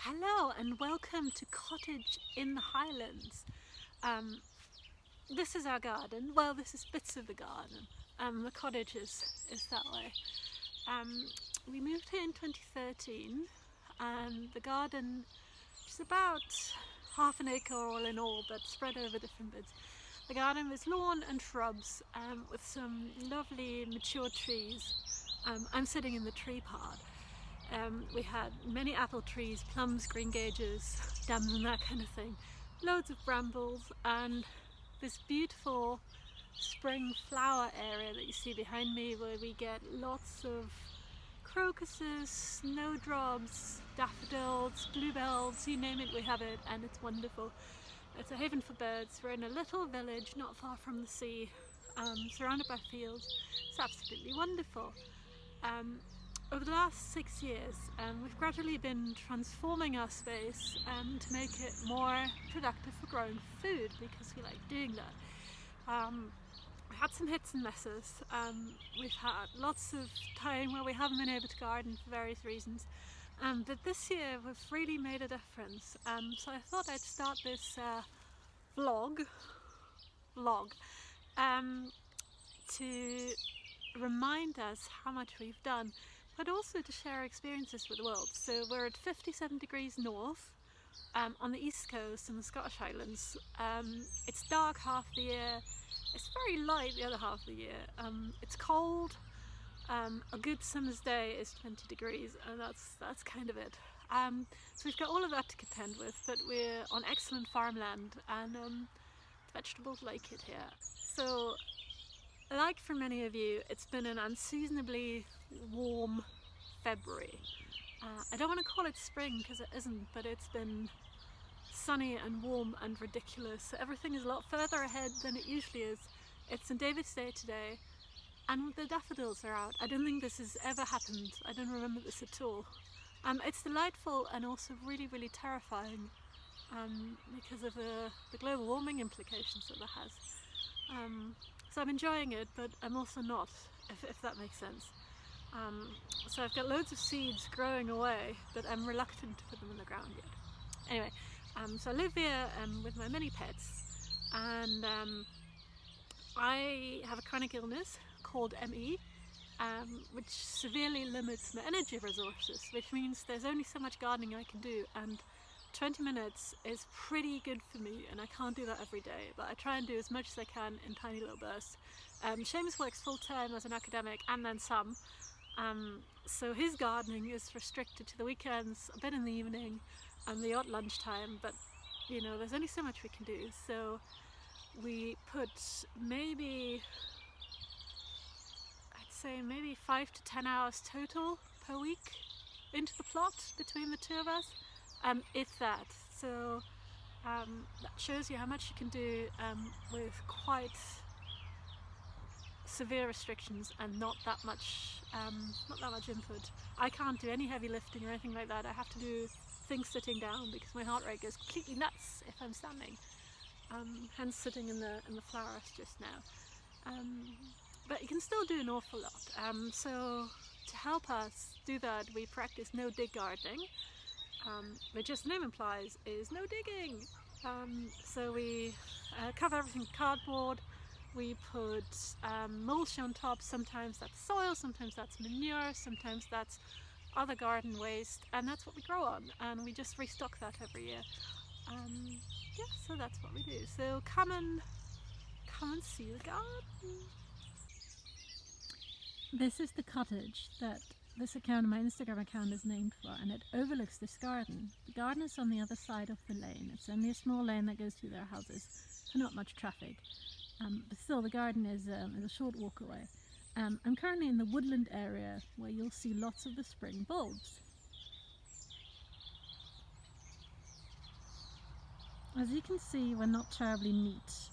Hello and welcome to Cottage in the Highlands. This is our garden. Well, this is bits of the garden. The cottage is that way. We moved here in 2013 and the garden is about half an acre all in all, but spread over different bits. The garden was lawn and shrubs with some lovely mature trees. I'm sitting in the tree part. We had many apple trees, plums, greengages, dams and that kind of thing. Loads of brambles and this beautiful spring flower area that you see behind me, where we get lots of crocuses, snowdrops, daffodils, bluebells, you name it, we have it, and it's wonderful. It's a haven for birds. We're in a little village not far from the sea, surrounded by fields. It's absolutely wonderful. Over the last 6 years, we've gradually been transforming our space to make it more productive for growing food, because we like doing that. We had some hits and misses. We've had lots of time where we haven't been able to garden for various reasons, but this year we've really made a difference. So I thought I'd start this vlog to remind us how much we've done, but also to share our experiences with the world. So we're at 57 degrees north on the east coast in the Scottish Highlands. It's dark half the year, it's very light the other half of the year. It's cold. A good summer's day is 20 degrees and that's kind of it. So we've got all of that to contend with, but we're on excellent farmland and vegetables like it here. So like for many of you, it's been an unseasonably warm February. I don't want to call it spring because it isn't, but it's been sunny and warm and ridiculous. Everything is a lot further ahead than it usually is. It's St. David's Day today and the daffodils are out. I don't think this has ever happened. I don't remember this at all. It's delightful and also really, really terrifying because of the global warming implications that has. So I'm enjoying it, but I'm also not, if that makes sense. So I've got loads of seeds growing away, but I'm reluctant to put them in the ground yet. Anyway, so I live here with my many pets, and I have a chronic illness called ME, which severely limits my energy resources, which means there's only so much gardening I can do, and 20 minutes is pretty good for me, and I can't do that every day, but I try and do as much as I can in tiny little bursts. Seamus works full-time as an academic and then some, so his gardening is restricted to the weekends, a bit in the evening and the odd lunchtime, but you know, there's only so much we can do. So we put maybe, I'd say maybe 5 to 10 hours total per week into the plot between the two of us. If that. So that shows you how much you can do with quite severe restrictions and not that much input. I can't do any heavy lifting or anything like that. I have to do things sitting down because my heart rate goes completely nuts if I'm standing. Hence sitting in the flowers just now. But you can still do an awful lot. So to help us do that, we practice no dig gardening. Which, as the name implies, is no digging. So we cover everything with cardboard, we put mulch on top. Sometimes that's soil, sometimes that's manure, sometimes that's other garden waste, and that's what we grow on, and we just restock that every year. Yeah, so that's what we do. So come and see the garden. This is the cottage that this account, my Instagram account, is named for, and it overlooks this garden. The garden is on the other side of the lane. It's only a small lane that goes through their houses, so not much traffic. But still, the garden is a short walk away. I'm currently in the woodland area where you'll see lots of the spring bulbs. As you can see, we're not terribly neat,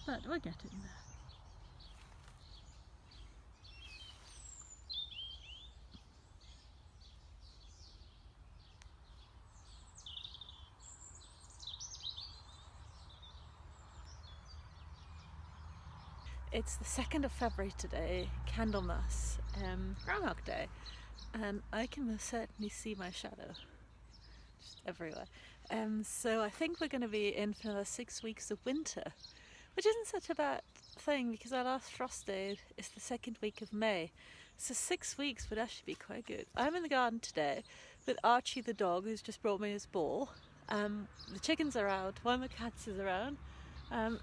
but we're getting there. It's the 2nd of February today, Candlemas, Groundhog Day, and I can most certainly see my shadow. just everywhere. So I think we're going to be in for another 6 weeks of winter, which isn't such a bad thing because our last frost day is the second week of May. So 6 weeks would actually be quite good. I'm in the garden today with Archie the dog, who's just brought me his ball. The chickens are out, one of the cats is around.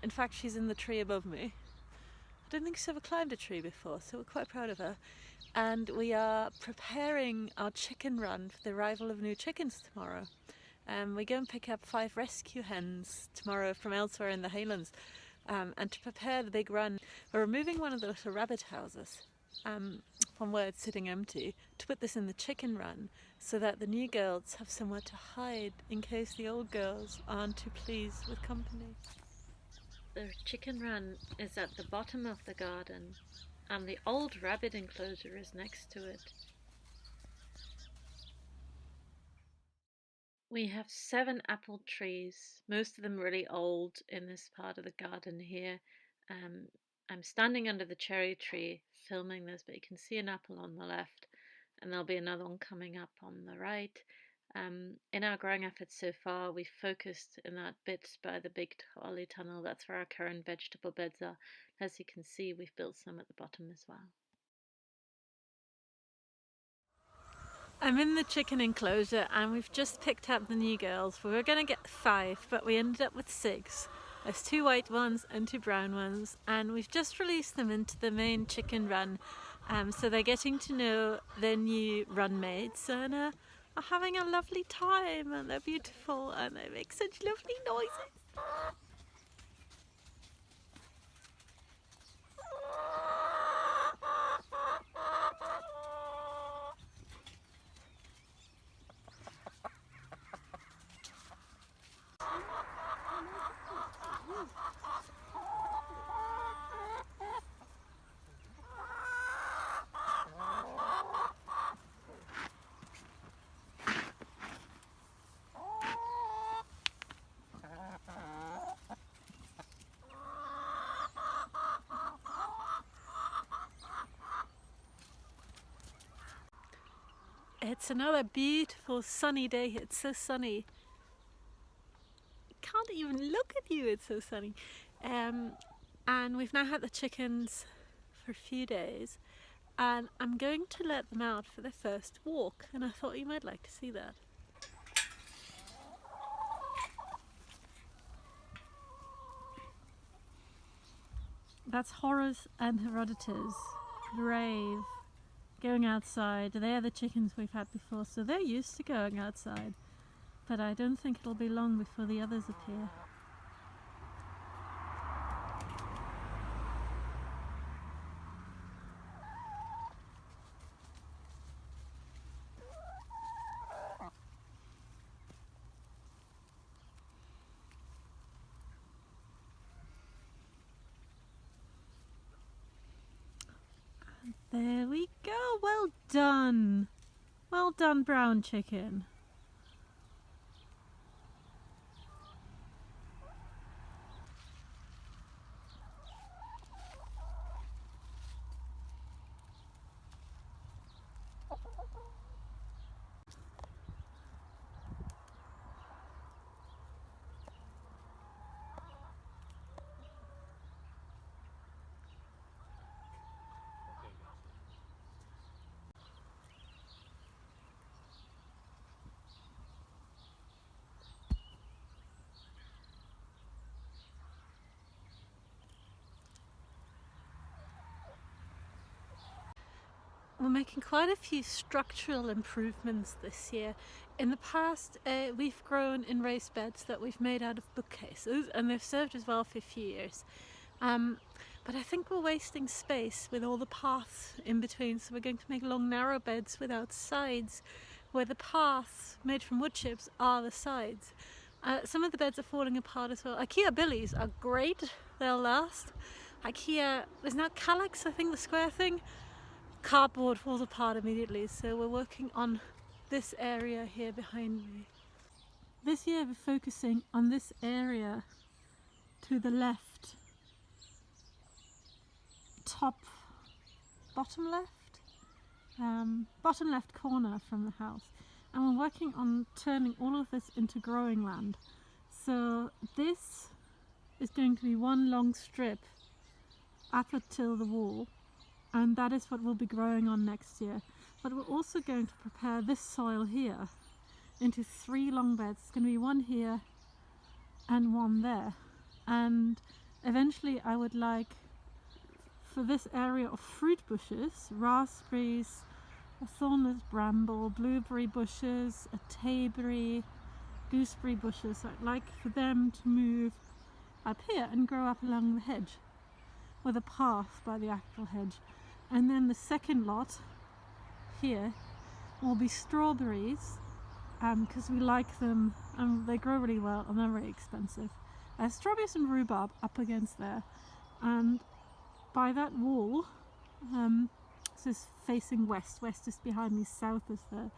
In fact, she's in the tree above me. I don't think she's ever climbed a tree before, so we're quite proud of her. And we are preparing our chicken run for the arrival of new chickens tomorrow. We go and pick up 5 rescue hens tomorrow from elsewhere in the Highlands. And to prepare the big run, we're removing one of the little rabbit houses from where it's sitting empty to put this in the chicken run so that the new girls have somewhere to hide in case the old girls aren't too pleased with company. The chicken run is at the bottom of the garden and the old rabbit enclosure is next to it. We have 7 apple trees, most of them really old in this part of the garden here. I'm standing under the cherry tree filming this, but you can see an apple on the left and there'll be another one coming up on the right. In our growing efforts so far, we've focused in that bit by the big trolley tunnel. That's where our current vegetable beds are. As you can see, we've built some at the bottom as well. I'm in the chicken enclosure and we've just picked up the new girls. We were going to get 5, but we ended up with 6. There's 2 white ones and 2 brown ones, and we've just released them into the main chicken run. So they're getting to know their new run mates and are having a lovely time, and they're beautiful and they make such lovely noises. It's another beautiful sunny day. It's so sunny. I can't even look at you, it's so sunny. And we've now had the chickens for a few days and I'm going to let them out for their first walk, and I thought you might like to see that. That's Horace and Herodotus, brave, going outside. They're the chickens we've had before, so they're used to going outside. But I don't think it'll be long before the others appear. There we go, well done! Well done, brown chicken. We're making quite a few structural improvements this year. In the past, we've grown in raised beds that we've made out of bookcases, and they've served us well for a few years. But I think we're wasting space with all the paths in between, so we're going to make long narrow beds without sides, where the paths made from wood chips are the sides. Some of the beds are falling apart as well. IKEA billies are great, they'll last. IKEA, there's now Kallax, I think, the square thing. Cardboard falls apart immediately, so we're working on this area here behind me. This year we're focusing on this area to the left, bottom left corner from the house. and we're working on turning all of this into growing land. So this is going to be one long strip up until the wall, and that is what we'll be growing on next year. But we're also going to prepare this soil here into 3 long beds. It's going to be one here and one there, and eventually I would like for this area of fruit bushes, raspberries, a thornless bramble, blueberry bushes, a tayberry, gooseberry bushes. I'd like for them to move up here and grow up along the hedge with a path by the actual hedge. And then the second lot here will be strawberries, because we like them and they grow really well and they're very expensive. Strawberries and rhubarb up against there, and by that wall, this is facing west, west is behind me, south is there.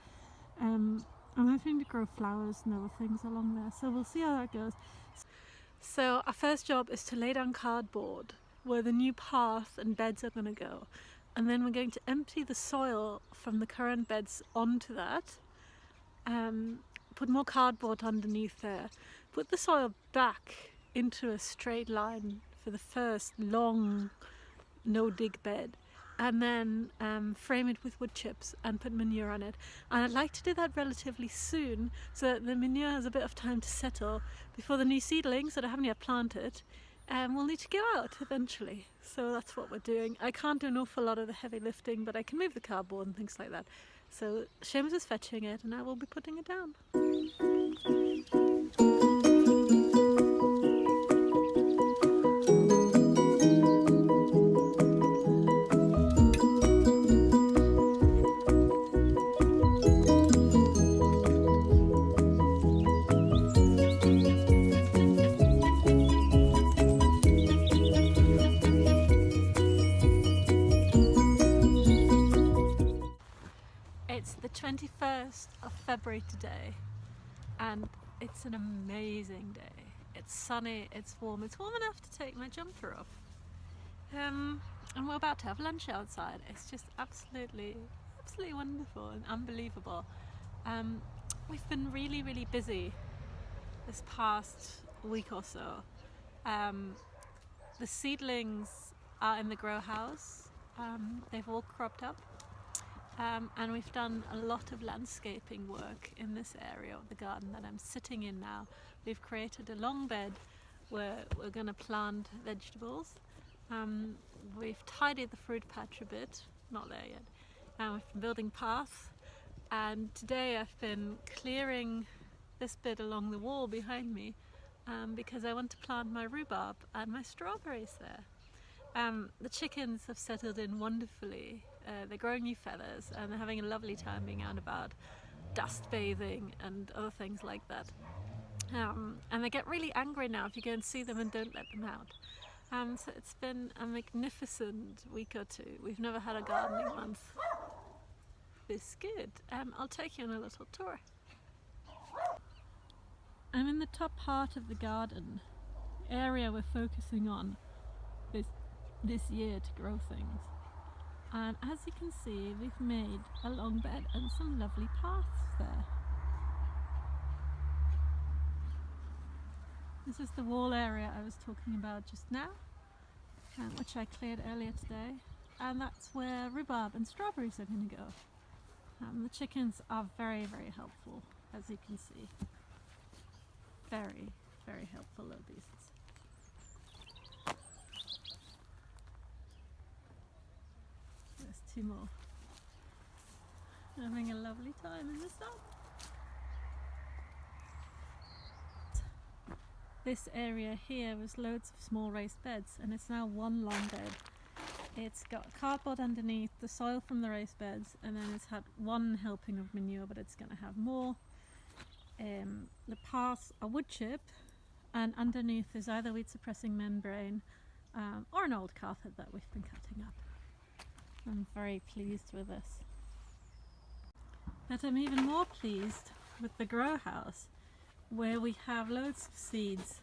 I'm hoping to grow flowers and other things along there, so we'll see how that goes. So our first job is to lay down cardboard where the new path and beds are going to go, and then we're going to empty the soil from the current beds onto that, put more cardboard underneath there, put the soil back into a straight line for the first long no dig bed, and then frame it with wood chips and put manure on it. And I'd like to do that relatively soon so that the manure has a bit of time to settle before the new seedlings that I haven't yet planted will need to go out eventually. So that's what we're doing. I can't do an awful lot of the heavy lifting, but I can move the cardboard and things like that. So Seamus is fetching it and I will be putting it down. It's the 21st of February today, and it's an amazing day. It's sunny, it's warm enough to take my jumper off. And we're about to have lunch outside. It's just absolutely wonderful and unbelievable. We've been really busy this past week or so. The seedlings are in the grow house. They've all cropped up. And we've done a lot of landscaping work in this area of the garden that I'm sitting in now. We've created a long bed where we're going to plant vegetables. We've tidied the fruit patch a bit, not there yet. We've been building paths, and today I've been clearing this bit along the wall behind me because I want to plant my rhubarb and my strawberries there. The chickens have settled in wonderfully. They're growing new feathers and they're having a lovely time being out about, dust bathing and other things like that. And they get really angry now if you go and see them and don't let them out. So it's been a magnificent week or two. We've never had a gardening month this good. I'll take you on a little tour. I'm in the top part of the garden, the area we're focusing on this year to grow things. And as you can see, we've made a long bed and some lovely paths there. This is the wall area I was talking about just now, which I cleared earlier today, and that's where rhubarb and strawberries are going to go. The chickens are very helpful, as you can see. Very helpful little beasts. There's 2 more. Having a lovely time in the sun. This area here was loads of small raised beds, and it's now one long bed. It's got cardboard underneath, the soil from the raised beds, and then it's had 1 helping of manure, but it's going to have more. The paths are wood chip, and underneath is either weed suppressing membrane or an old carpet that we've been cutting up. I'm very pleased with this. But I'm even more pleased with the grow house, where we have loads of seeds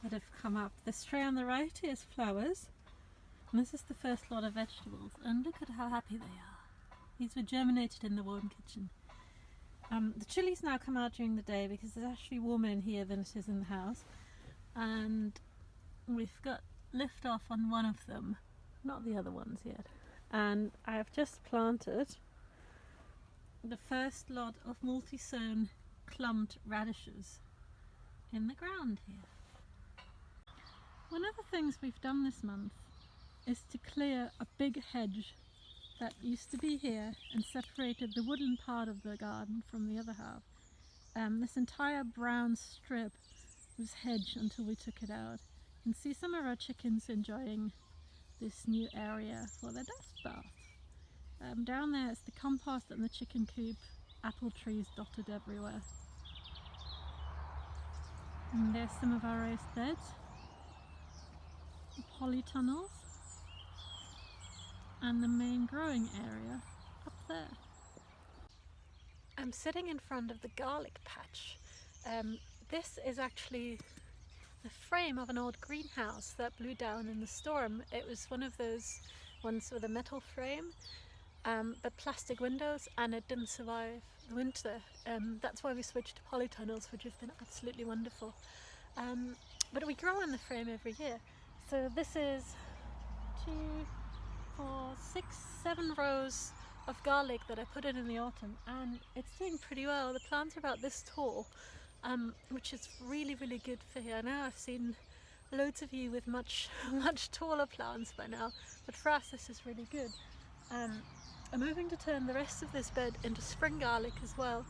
that have come up. This tray on the right is flowers, and this is the first lot of vegetables, and look at how happy they are. These were germinated in the warm kitchen. The chilies now come out during the day because it's actually warmer in here than it is in the house, and we've got lift off on one of them, not the other ones yet, and I've just planted the first lot of multi-sown clumped radishes in the ground here. One of the things we've done this month is to clear a big hedge that used to be here and separated the woodland part of the garden from the other half. This entire brown strip was hedge until we took it out. You can see some of our chickens enjoying this new area for their dust bath. Down there is the compost and the chicken coop, apple trees dotted everywhere. And there's some of our raised beds, the polytunnels, and the main growing area up there. I'm sitting in front of the garlic patch. This is actually the frame of an old greenhouse that blew down in the storm. It was one of those ones with a metal frame, but plastic windows, and it didn't survive the winter. That's why we switched to polytunnels, which has been absolutely wonderful. But we grow in the frame every year. So this is 2, 4, 6, 7 rows of garlic that I put in the autumn, and it's doing pretty well. The plants are about this tall, which is really, really good for here. I know I've seen loads of you with much taller plants by now, but for us this is really good. I'm hoping to turn the rest of this bed into spring garlic as well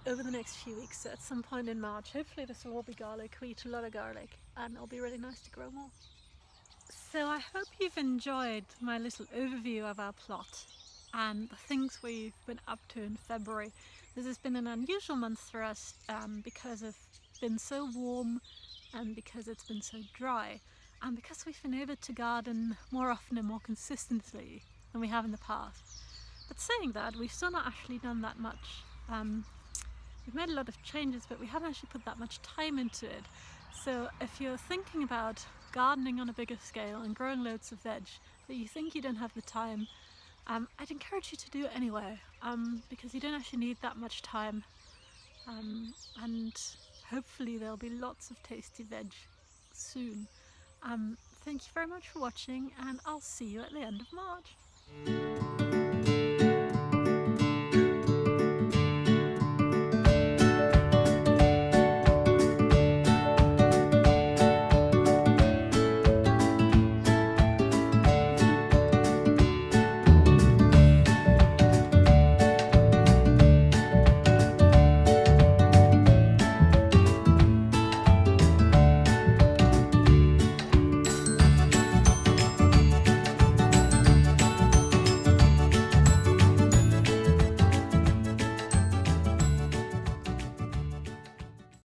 over the next few weeks. So at some point in March, hopefully this will all be garlic. We eat a lot of garlic and it'll be really nice to grow more. So I hope you've enjoyed my little overview of our plot and the things we've been up to in February. This has been an unusual month for us because it's been so warm and because it's been so dry, and because we've been able to garden more often and more consistently than we have in the past. But saying that, we've still not actually done that much. We've made a lot of changes, but we haven't actually put that much time into it. So if you're thinking about gardening on a bigger scale and growing loads of veg, but you think you don't have the time, I'd encourage you to do it anyway, because you don't actually need that much time, and hopefully there'll be lots of tasty veg soon. Thank you very much for watching, and I'll see you at the end of March.